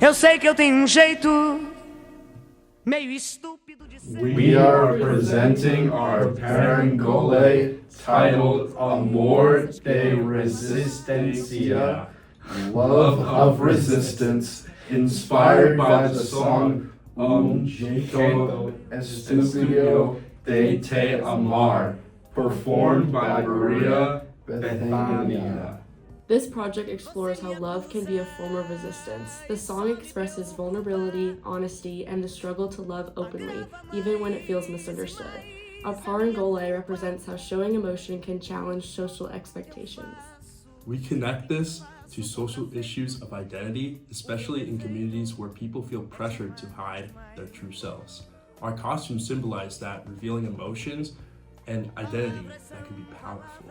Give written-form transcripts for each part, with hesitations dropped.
Eu sei que eu tenho jeito meio estúpido de ser. We are presenting our Parangole titled Amor de Resistência, Love of Resistance, inspired by the song jeito estúpido de te amar, performed by Maria Bethania. This project explores how love can be a form of resistance. The song expresses vulnerability, honesty, and the struggle to love openly, even when it feels misunderstood. Our Parangole represents how showing emotion can challenge social expectations. We connect this to social issues of identity, especially in communities where people feel pressured to hide their true selves. Our costumes symbolize that, revealing emotions and identity that can be powerful.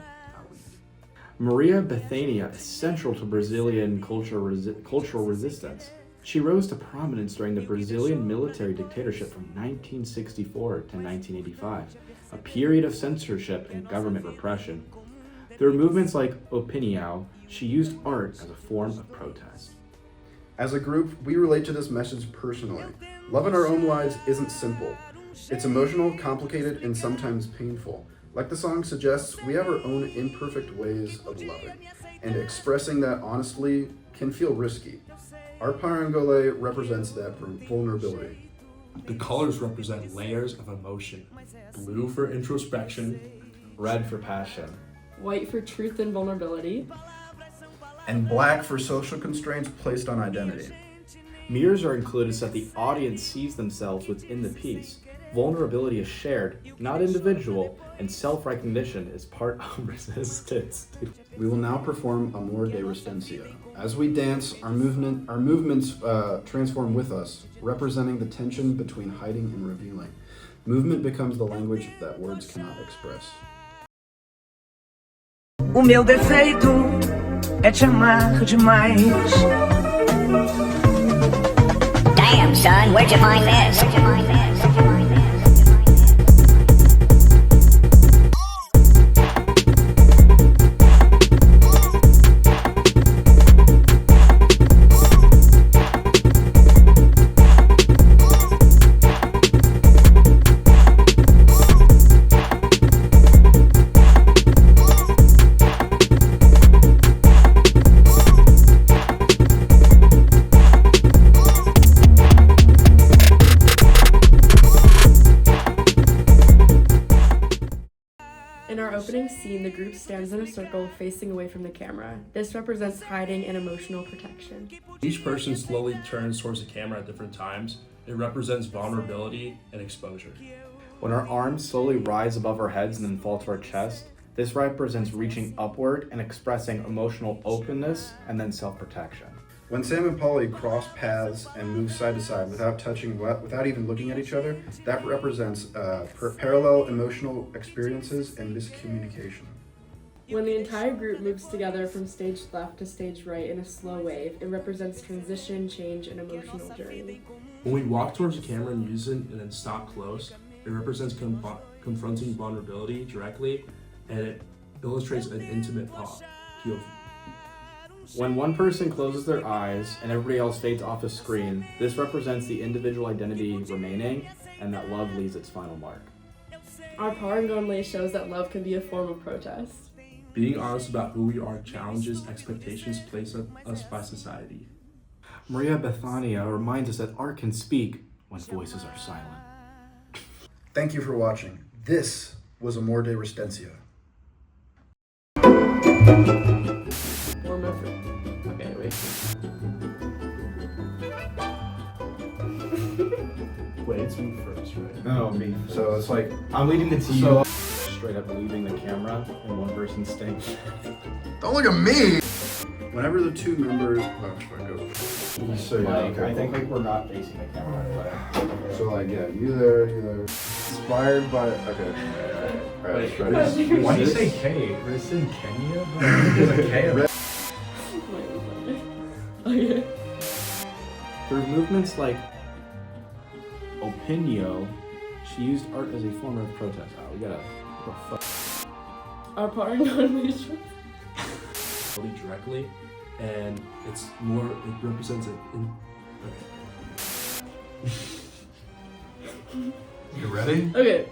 Maria Bethania is central to Brazilian cultural resistance. She rose to prominence during the Brazilian military dictatorship from 1964 to 1985, a period of censorship and government repression. Through movements like Opinião, she used art as a form of protest. As a group, we relate to this message personally. Love in our own lives isn't simple. It's emotional, complicated, and sometimes painful. Like the song suggests, we have our own imperfect ways of loving, and expressing that honestly can feel risky. Our Parangole represents that vulnerability. The colors represent layers of emotion. Blue for introspection, Red for passion. White for truth and vulnerability. And black for social constraints placed on identity. Mirrors are included so that the audience sees themselves within the piece. Vulnerability is shared, not individual, and self-recognition is part of resistance. We will now perform Amor de Resistência. As we dance, our movements transform with us, representing the tension between hiding and revealing. Movement becomes the language that words cannot express. O meu defeito é te amar demais. Damn, son, where'd you find this? In our opening scene, the group stands in a circle facing away from the camera. This represents hiding and emotional protection. Each person slowly turns towards the camera at different times. It represents vulnerability and exposure. When our arms slowly rise above our heads and then fall to our chest, this represents reaching upward and expressing emotional openness and then self-protection. When Sam and Polly cross paths and move side to side without touching, without even looking at each other, that represents parallel emotional experiences and miscommunication. When the entire group moves together from stage left to stage right in a slow wave, it represents transition, change, and emotional journey. When we walk towards the camera in unison and then stop close, it represents confronting vulnerability directly, and it illustrates an intimate POV. When one person closes their eyes and everybody else fades off the screen, this represents the individual identity remaining and that love leaves its final mark. Our Parangole shows that love can be a form of protest. Being honest about who we are challenges expectations placed on us by society. Maria Bethania reminds us that art can speak when voices are silent. Thank you for watching. This was Amor de Resistência. Okay, wait. Wait, it's me first, right? No, me. So it's like, I'm leading the team. So straight up leaving the camera and one person staying. don't look at me! Whenever the two members, oh, should I go? So yeah, okay. I think we're not facing the camera. So like, yeah, you there. Inspired by, okay. Alright, ready? Why do you say K? Is it Kenya? There's a K. Okay. Through movements like Opinião, she used art as a form of protest. Oh, we gotta Our Parangole shows directly, and it represents a You ready? Okay.